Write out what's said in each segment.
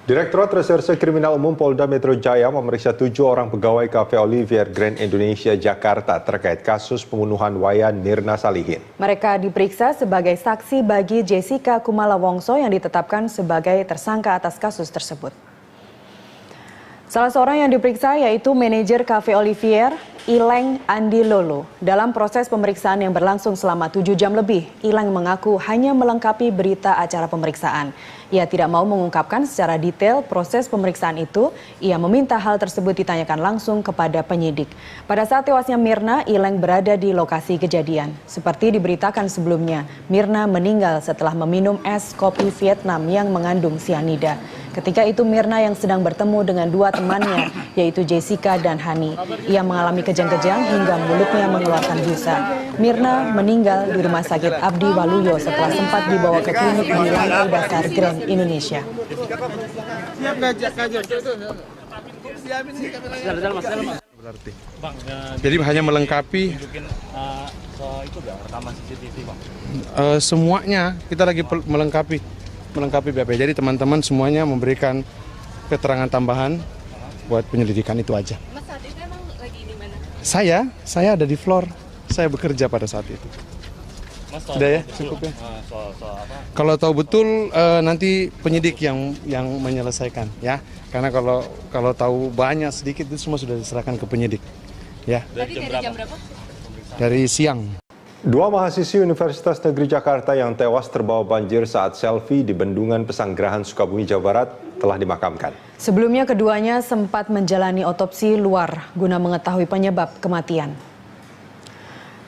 Direktorat Reserse Kriminal Umum Polda Metro Jaya memeriksa 7 orang pegawai Cafe Olivier Grand Indonesia Jakarta terkait kasus pembunuhan Wayan Mirna Salihin. Mereka diperiksa sebagai saksi bagi Jessica Kumala Wongso yang ditetapkan sebagai tersangka atas kasus tersebut. Salah seorang yang diperiksa yaitu manajer Cafe Olivier, Ileng Andi Lolo. Dalam proses pemeriksaan yang berlangsung selama 7 jam lebih, Ileng mengaku hanya melengkapi berita acara pemeriksaan. Ia tidak mau mengungkapkan secara detail proses pemeriksaan itu. Ia meminta hal tersebut ditanyakan langsung kepada penyidik. Pada saat tewasnya Mirna, Ileng berada di lokasi kejadian. Seperti diberitakan sebelumnya, Mirna meninggal setelah meminum es kopi Vietnam yang mengandung sianida. Ketika itu Mirna yang sedang bertemu dengan 2 temannya, yaitu Jessica dan Hani. Ia mengalami kejang-kejang hingga mulutnya mengeluarkan busa. Mirna meninggal di Rumah Sakit Abdi Waluyo setelah sempat dibawa ke klinik di lantai dasar Grand Indonesia. Berarti. Jadi hanya melengkapi semuanya, kita lagi melengkapi BAP. Jadi teman-teman semuanya memberikan keterangan tambahan buat penyelidikan itu aja. Mas, saat itu emang lagi di mana? Saya ada di floor. Saya bekerja pada saat itu. Mas, sudah ya, cukup ya. Kalau tahu betul nanti penyidik yang menyelesaikan ya. Karena kalau tahu banyak sedikit itu semua sudah diserahkan ke penyidik. Ya. Tadi dari jam berapa? Dari siang. 2 mahasiswi Universitas Negeri Jakarta yang tewas terbawa banjir saat selfie di Bendungan Pesanggerahan Sukabumi, Jawa Barat telah dimakamkan. Sebelumnya keduanya sempat menjalani otopsi luar guna mengetahui penyebab kematian.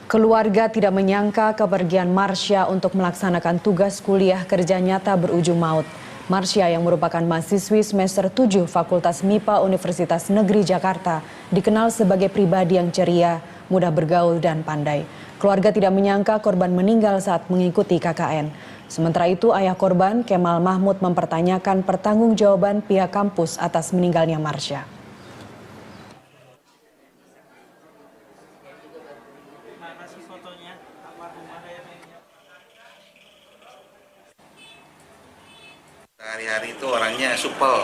Keluarga tidak menyangka kepergian Marsha untuk melaksanakan tugas kuliah kerja nyata berujung maut. Marsha yang merupakan mahasiswi semester 7 Fakultas MIPA Universitas Negeri Jakarta dikenal sebagai pribadi yang ceria, mudah bergaul dan pandai. Keluarga tidak menyangka korban meninggal saat mengikuti KKN. Sementara itu ayah korban Kemal Mahmud mempertanyakan pertanggungjawaban pihak kampus atas meninggalnya Marsha. Hari-hari itu orangnya supel,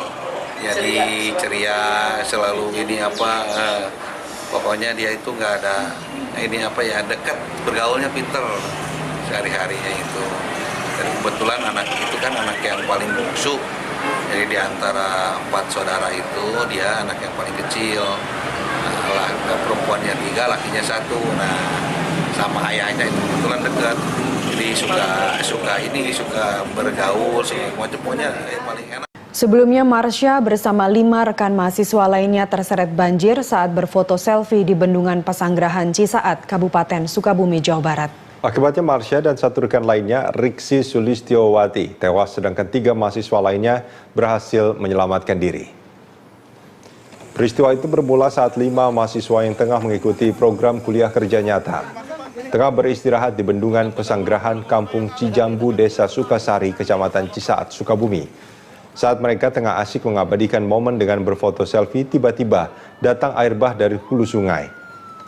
jadi ceria, selalu pokoknya dia itu nggak ada dekat, bergaulnya pinter sehari-harinya itu. Dan kebetulan anak itu kan anak yang paling bungsu, jadi di antara 4 saudara itu dia anak yang paling kecil. Perempuannya 3, lakinya 1. Nah, sama ayahnya itu kebetulan dekat. Jadi suka bergaul, pokoknya paling enak. Sebelumnya Marsha bersama 5 rekan mahasiswa lainnya terseret banjir saat berfoto selfie di Bendungan Pesanggerahan Cisaat, Kabupaten Sukabumi, Jawa Barat. Akibatnya Marsha dan 1 rekan lainnya, Riksi Sulistiowati, tewas sedangkan 3 mahasiswa lainnya berhasil menyelamatkan diri. Peristiwa itu bermula saat 5 mahasiswa yang tengah mengikuti program kuliah kerja nyata tengah beristirahat di Bendungan Pesanggerahan Kampung Cijambu, Desa Sukasari, Kecamatan Cisaat, Sukabumi. Saat mereka tengah asik mengabadikan momen dengan berfoto selfie, tiba-tiba datang air bah dari hulu sungai.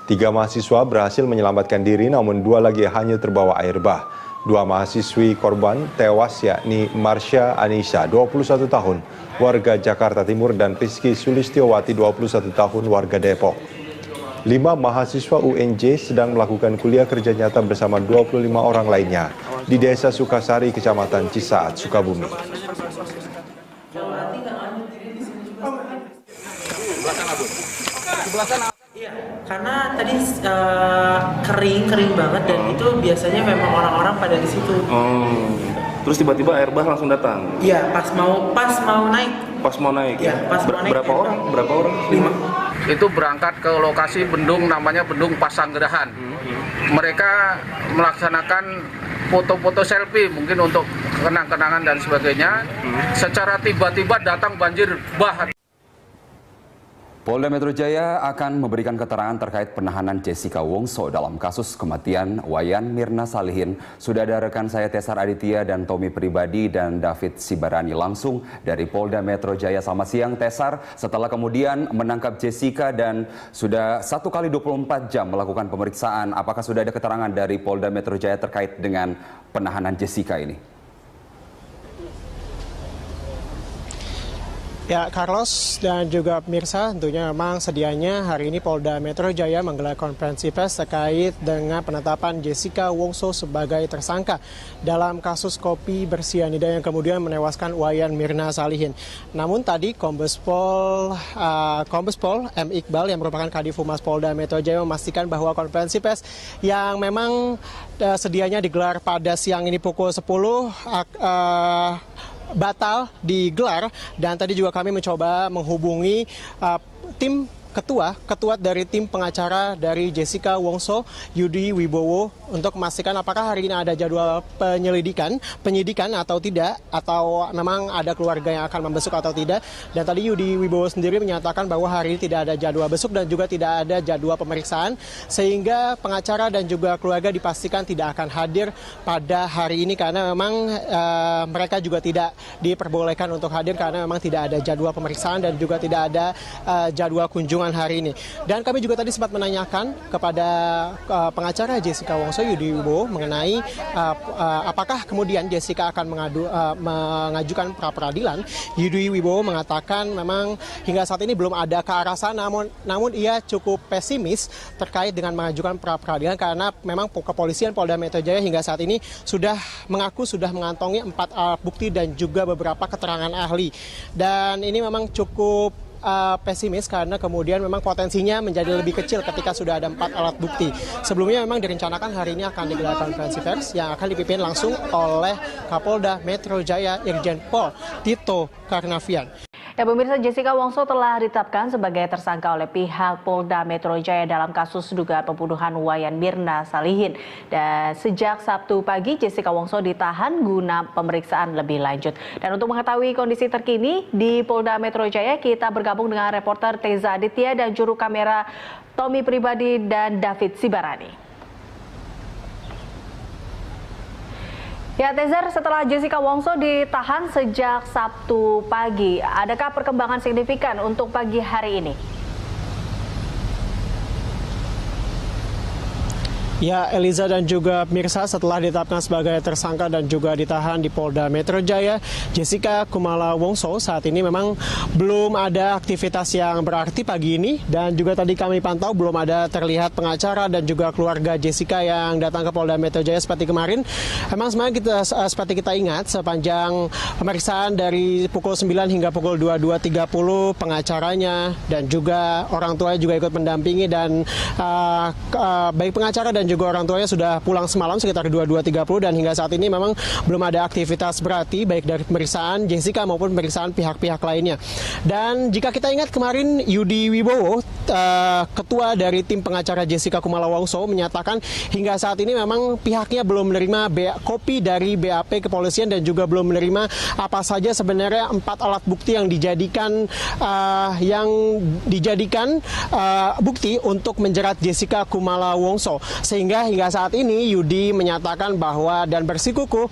3 mahasiswa berhasil menyelamatkan diri, namun 2 lagi hanya terbawa air bah. 2 mahasiswi korban tewas yakni Marsha Anissa, 21 tahun, warga Jakarta Timur, dan Rizky Sulistiowati, 21 tahun, warga Depok. 5 mahasiswa UNJ sedang melakukan kuliah kerja nyata bersama 25 orang lainnya di Desa Sukasari, Kecamatan Cisaat, Sukabumi. Iya, karena tadi kering banget dan itu biasanya memang orang-orang pada di situ. Terus tiba-tiba air bah langsung datang. Iya, pas mau naik. Pas mau naik. Iya, pas mau naik. Berapa orang? 5. Itu berangkat ke lokasi bendung namanya Bendung Pasanggerahan. Mereka melaksanakan foto-foto selfie mungkin untuk kenang-kenangan dan sebagainya. Secara tiba-tiba datang banjir bah. Polda Metro Jaya akan memberikan keterangan terkait penahanan Jessica Wongso dalam kasus kematian Wayan Mirna Salihin. Sudah ada rekan saya Tesar Aditya dan Tommy Pribadi dan David Sibarani langsung dari Polda Metro Jaya. Selamat siang Tesar, setelah kemudian menangkap Jessica dan sudah 1 kali 24 jam melakukan pemeriksaan, apakah sudah ada keterangan dari Polda Metro Jaya terkait dengan penahanan Jessica ini? Ya, Carlos dan juga pemirsa, tentunya memang sedianya hari ini Polda Metro Jaya menggelar konferensi pers terkait dengan penetapan Jessica Wongso sebagai tersangka dalam kasus kopi bersianida yang kemudian menewaskan Wayan Mirna Salihin. Namun tadi Kombes Pol M. Iqbal yang merupakan Kadif Humas Polda Metro Jaya memastikan bahwa konferensi pers yang memang sedianya digelar pada siang ini pukul 10 batal digelar, dan tadi juga kami mencoba menghubungi tim ketua dari tim pengacara dari Jessica Wongso, Yudi Wibowo, untuk memastikan apakah hari ini ada jadwal penyidikan atau tidak, atau memang ada keluarga yang akan membesuk atau tidak. Dan tadi Yudi Wibowo sendiri menyatakan bahwa hari ini tidak ada jadwal besuk dan juga tidak ada jadwal pemeriksaan, sehingga pengacara dan juga keluarga dipastikan tidak akan hadir pada hari ini karena memang mereka juga tidak diperbolehkan untuk hadir karena memang tidak ada jadwal pemeriksaan dan juga tidak ada jadwal kunjungan hari ini. Dan kami juga tadi sempat menanyakan kepada pengacara Jessica Wongso, Yudi Wibowo, mengenai apakah kemudian Jessica akan mengajukan pra-peradilan. Yudi Wibowo mengatakan memang hingga saat ini belum ada ke arah sana, namun ia cukup pesimis terkait dengan mengajukan pra-peradilan karena memang kepolisian Polda Metro Jaya hingga saat ini sudah mengantongi 4 alat bukti dan juga beberapa keterangan ahli. Dan ini memang cukup pesimis karena kemudian memang potensinya menjadi lebih kecil ketika sudah ada 4 alat bukti. Sebelumnya memang direncanakan hari ini akan digelar konferensi pers yang akan dipimpin langsung oleh Kapolda Metro Jaya Irjen Pol Tito Karnavian. Ya, pemirsa, Jessica Wongso telah ditetapkan sebagai tersangka oleh pihak Polda Metro Jaya dalam kasus dugaan pembunuhan Wayan Mirna Salihin. Dan sejak Sabtu pagi, Jessica Wongso ditahan guna pemeriksaan lebih lanjut. Dan untuk mengetahui kondisi terkini di Polda Metro Jaya, kita bergabung dengan reporter Teza Aditya dan juru kamera Tommy Pribadi dan David Sibarani. Ya, Tezer, setelah Jessica Wongso ditahan sejak Sabtu pagi, adakah perkembangan signifikan untuk pagi hari ini? Ya, Eliza dan juga pemirsa, setelah ditetapkan sebagai tersangka dan juga ditahan di Polda Metro Jaya, Jessica Kumala Wongso saat ini memang belum ada aktivitas yang berarti pagi ini, dan juga tadi kami pantau belum ada terlihat pengacara dan juga keluarga Jessica yang datang ke Polda Metro Jaya seperti kemarin. Memang sebenarnya seperti kita ingat, sepanjang pemeriksaan dari pukul 9 hingga pukul 22.30 pengacaranya dan juga orang tuanya juga ikut mendampingi, dan baik pengacara dan juga orang tuanya sudah pulang semalam sekitar 22.30, dan hingga saat ini memang belum ada aktivitas berarti baik dari pemeriksaan Jessica maupun pemeriksaan pihak-pihak lainnya. Dan jika kita ingat kemarin, Yudi Wibowo, ketua dari tim pengacara Jessica Kumala Wongso, menyatakan hingga saat ini memang pihaknya belum menerima kopi dari BAP kepolisian dan juga belum menerima apa saja sebenarnya 4 alat bukti yang dijadikan bukti untuk menjerat Jessica Kumala Wongso. Sehingga hingga saat ini Yudi menyatakan bahwa dan bersikukuh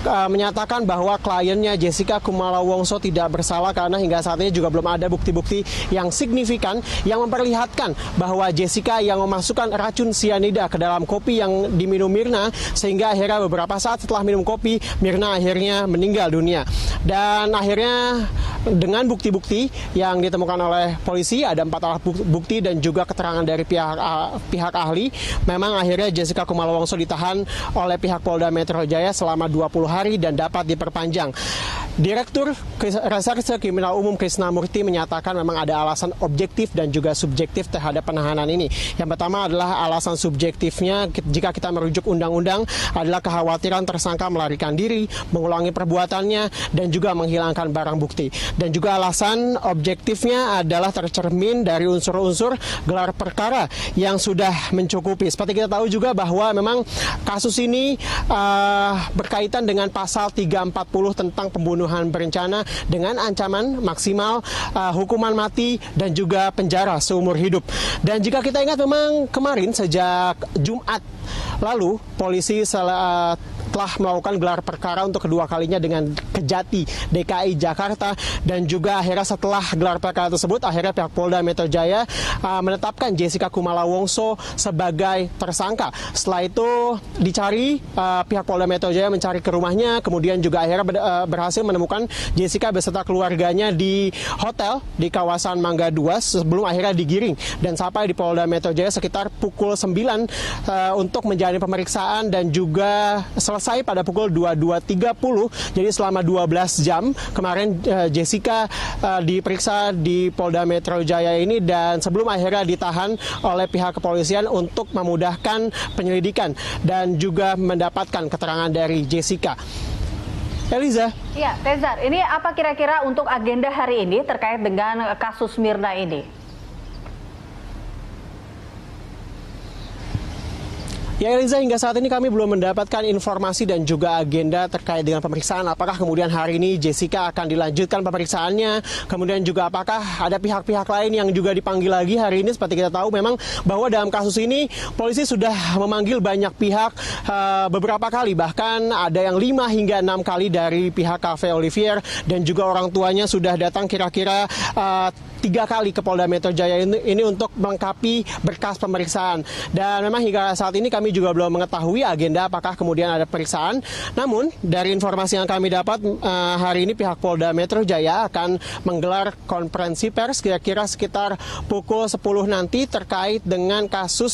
menyatakan bahwa kliennya Jessica Kumala Wongso tidak bersalah karena hingga saat ini juga belum ada bukti-bukti yang signifikan yang memperlihatkan bahwa Jessica yang memasukkan racun sianida ke dalam kopi yang diminum Mirna, sehingga akhirnya beberapa saat setelah minum kopi, Mirna akhirnya meninggal dunia. Dan akhirnya dengan bukti-bukti yang ditemukan oleh polisi, ada 4 alat bukti dan juga keterangan dari pihak ahli, memang akhirnya Jessica Kumala Wongso ditahan oleh pihak Polda Metro Jaya selama 20 hari dan dapat diperpanjang. Direktur Reserse Kriminal Umum Krisnamurti menyatakan memang ada alasan objektif dan juga subjektif terhadap penahanan ini. Yang pertama adalah alasan subjektifnya, jika kita merujuk undang-undang, adalah kekhawatiran tersangka melarikan diri, mengulangi perbuatannya, dan juga menghilangkan barang bukti. Dan juga alasan objektifnya adalah tercermin dari unsur-unsur gelar perkara yang sudah mencukupi. Seperti kita tahu juga bahwa memang kasus ini berkaitan dengan pasal 340 tentang pembunuhan berencana dengan ancaman maksimal hukuman mati dan juga penjara seumur hidup. Dan jika kita ingat memang kemarin sejak Jumat lalu polisi telah melakukan gelar perkara untuk kedua kalinya dengan Kejati DKI Jakarta, dan juga akhirnya setelah gelar perkara tersebut akhirnya pihak Polda Metro Jaya menetapkan Jessica Kumala Wongso sebagai tersangka. Setelah itu dicari, pihak Polda Metro Jaya mencari ke rumahnya, kemudian juga akhirnya berhasil menemukan Jessica beserta keluarganya di hotel di kawasan Mangga 2 sebelum akhirnya digiring dan sampai di Polda Metro Jaya sekitar pukul 9 untuk menjalani pemeriksaan dan juga selesai pada pukul 22.30. Jadi selama 12 jam kemarin Jessica diperiksa di Polda Metro Jaya ini, dan sebelum akhirnya ditahan oleh pihak kepolisian untuk memudahkan penyelidikan dan juga mendapatkan keterangan dari Jessica. Eliza. Ya, Tezar, ini apa kira-kira untuk agenda hari ini terkait dengan kasus Mirna ini? Ya Eliza, hingga saat ini kami belum mendapatkan informasi dan juga agenda terkait dengan pemeriksaan. Apakah kemudian hari ini Jessica akan dilanjutkan pemeriksaannya, kemudian juga apakah ada pihak-pihak lain yang juga dipanggil lagi hari ini. Seperti kita tahu memang bahwa dalam kasus ini polisi sudah memanggil banyak pihak beberapa kali, bahkan ada yang 5 hingga 6 kali dari pihak Cafe Olivier, dan juga orang tuanya sudah datang kira-kira 3 kali ke Polda Metro Jaya ini untuk melengkapi berkas pemeriksaan. Dan memang hingga saat ini kami juga belum mengetahui agenda apakah kemudian ada pemeriksaan. Namun dari informasi yang kami dapat hari ini pihak Polda Metro Jaya akan menggelar konferensi pers kira-kira sekitar pukul 10 nanti terkait dengan kasus